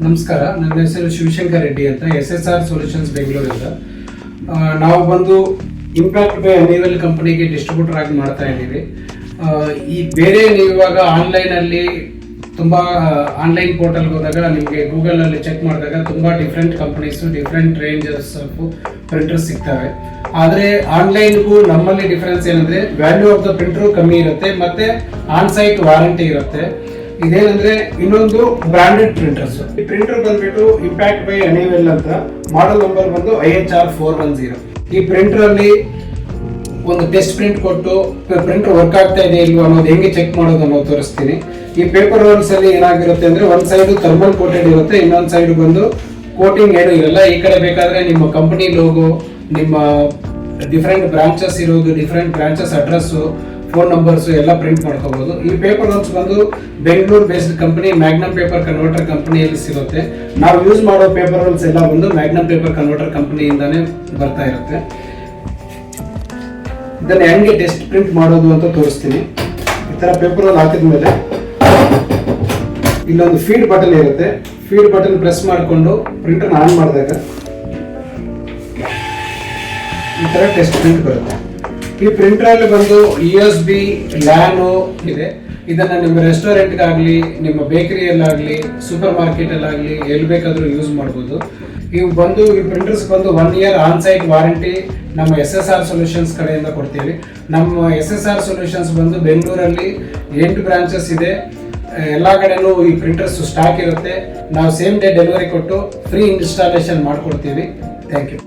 ನಮಸ್ಕಾರ, ನನ್ನ ಹೆಸರು ಶಿವಶಂಕರ್ ರೆಡ್ಡಿ ಅಂತ, SSR ಸೊಲ್ಯೂಷನ್ಸ್ ಬೆಂಗಳೂರಿಂದ. ನಾವು ಬಂದು ಇಂಪ್ಯಾಕ್ಟ್ ಬೈ ಹನಿವೆಲ್ ಕಂಪನಿಗೆ ಡಿಸ್ಟ್ರಿಬ್ಯೂಟರ್ ಆಗಿ ಮಾಡ್ತಾ ಇದ್ದೀವಿ. ಈ ಬೇರೆ ನೀವು ಇವಾಗ ಆನ್ಲೈನಲ್ಲಿ ತುಂಬ ಆನ್ಲೈನ್ ಪೋರ್ಟಲ್ಗೆ ಹೋದಾಗ ನಿಮಗೆ ಗೂಗಲಲ್ಲಿ ಚೆಕ್ ಮಾಡಿದಾಗ ತುಂಬ different companies different ranges printers ಸಿಗ್ತವೆ. ಆದರೆ ಆನ್ಲೈನ್ಗೂ ನಮ್ಮಲ್ಲಿ ಡಿಫ್ರೆನ್ಸ್ ಏನಂದರೆ ವ್ಯಾಲ್ಯೂ ಆಫ್ ದ ಪ್ರಿಂಟರು ಕಮ್ಮಿ ಇರುತ್ತೆ ಮತ್ತು ಆನ್ ಸೈಟ್ ವಾರಂಟಿ ಇರುತ್ತೆ. ಇದೇನಂದ್ರೆ ಇನ್ನೊಂದು ಬ್ರಾಂಡೆಡ್ ಪ್ರಿಂಟರ್ಸ್. ಈ ಪ್ರಿಂಟರ್ ಬಂದ್ಬಿಟ್ಟು ಇಂಪ್ಯಾಕ್ಟ್ ಬೈ ಹನಿವೆಲ್ ಅಂತ, ಮಾಡೆಲ್ ನಂಬರ್ ಬಂದು IHR 410. ಈ ಪ್ರಿಂಟರ್ ಅಲ್ಲಿ ಒಂದು ಟೆಸ್ಟ್ ಪ್ರಿಂಟ್ ಕೊಟ್ಟು ಪ್ರಿಂಟರ್ ವರ್ಕ್ ಆಗ್ತಾ ಇದೆ ಇಲ್ವಾ ಅನ್ನೋದು ಹೆಂಗೆ ಚೆಕ್ ಮಾಡೋದು ಅನ್ನೋದು ತೋರಿಸ್ತೀನಿ. ಈ ಪೇಪರ್ ರೋಲ್ಸ್ ಅಲ್ಲಿ ಏನಾಗಿರುತ್ತೆ ಅಂದ್ರೆ ಒಂದ್ ಸೈಡ್ ಥರ್ಮಲ್ ಕೋಟೆಡ್ ಇರುತ್ತೆ, ಇನ್ನೊಂದ್ ಸೈಡ್ ಬಂದು ಕೋಟಿಂಗ್ ಏನು ಇರಲ್ಲ. ಈ ಕಡೆ ಬೇಕಾದ್ರೆ ನಿಮ್ಮ ಕಂಪನಿ ಲೋಗೋ, ನಿಮ್ಮ ಡಿಫ್ರೆಂಟ್ ಬ್ರಾಂಚಸ್ ಇರೋದು, different branches address, phone numbers ಎಲ್ಲ ಪ್ರಿಂಟ್ ಮಾಡ್ಕೋಬಹುದು. ಈ ಪೇಪರ್ ರೋಲ್ಸ್ ಬಂದು Bengaluru based company magnum paper converter ಕಂಪನಿಯಲ್ಲಿ ಸಿಗುತ್ತೆ. ನಾವು ಯೂಸ್ ಮಾಡೋ ಪೇಪರ್ ರೋಲ್ಸ್ ಎಲ್ಲ ಬಂದು ಮ್ಯಾಗ್ನಮ್ ಪೇಪರ್ ಕನ್ವರ್ಟರ್ ಕಂಪನಿಯಿಂದಾನೇ ಬರ್ತಾ ಇರುತ್ತೆ. ಇದನ್ನ ಹೆಂಗೆ ಟೆಸ್ಟ್ ಪ್ರಿಂಟ್ ಮಾಡೋದು ಅಂತ ತೋರಿಸ್ತೀನಿ. ಈ ತರ ಪೇಪರ್ ರೋಲ್ ಹಾಕಿದ ಮೇಲೆ ಇಲ್ಲೊಂದು ಫೀಡ್ ಬಟನ್ ಇರುತ್ತೆ. ಫೀಡ್ ಬಟನ್ ಪ್ರೆಸ್ ಮಾಡಿಕೊಂಡು ಪ್ರಿಂಟರ್ ಆನ್ ಮಾಡಿದಾಗ ಈ ತರ ಟೆಸ್ಟ್ ಪ್ರಿಂಟ್ ಬರುತ್ತೆ. ಈ ಪ್ರಿಂಟರ್ ಅಲ್ಲಿ ಬಂದು USB ಲ್ಯಾನು ಇದೆ. ಇದನ್ನ ನಿಮ್ಮ ರೆಸ್ಟೋರೆಂಟ್ಗಾಗಲಿ, ನಿಮ್ಮ ಬೇಕರಿಯಲ್ಲಾಗಲಿ, ಸೂಪರ್ ಮಾರ್ಕೆಟಲ್ಲಾಗಲಿ ಎಲ್ಲಿ ಬೇಕಾದರೂ ಯೂಸ್ ಮಾಡ್ಬೋದು. ಈ ಪ್ರಿಂಟರ್ಸ್ ಬಂದು 1 year ಆನ್ ಸೈಟ್ ವಾರಂಟಿ ನಮ್ಮ SSR ಸೊಲ್ಯೂಷನ್ಸ್ ಕಡೆಯಿಂದ ಕೊಡ್ತೀವಿ. ನಮ್ಮ SSR ಸೊಲ್ಯೂಷನ್ಸ್ ಬಂದು ಬೆಂಗಳೂರಲ್ಲಿ 8 ಬ್ರಾಂಚಸ್ ಇದೆ. ಎಲ್ಲ ಕಡೆನೂ ಈ ಪ್ರಿಂಟರ್ಸ್ ಸ್ಟಾಕ್ ಇರುತ್ತೆ. ನಾವು ಸೇಮ್ ಡೇ ಡೆಲಿವರಿ ಕೊಟ್ಟು ಫ್ರೀ ಇನ್ಸ್ಟಾಲೇಷನ್ ಮಾಡಿಕೊಡ್ತೀವಿ. Thank you.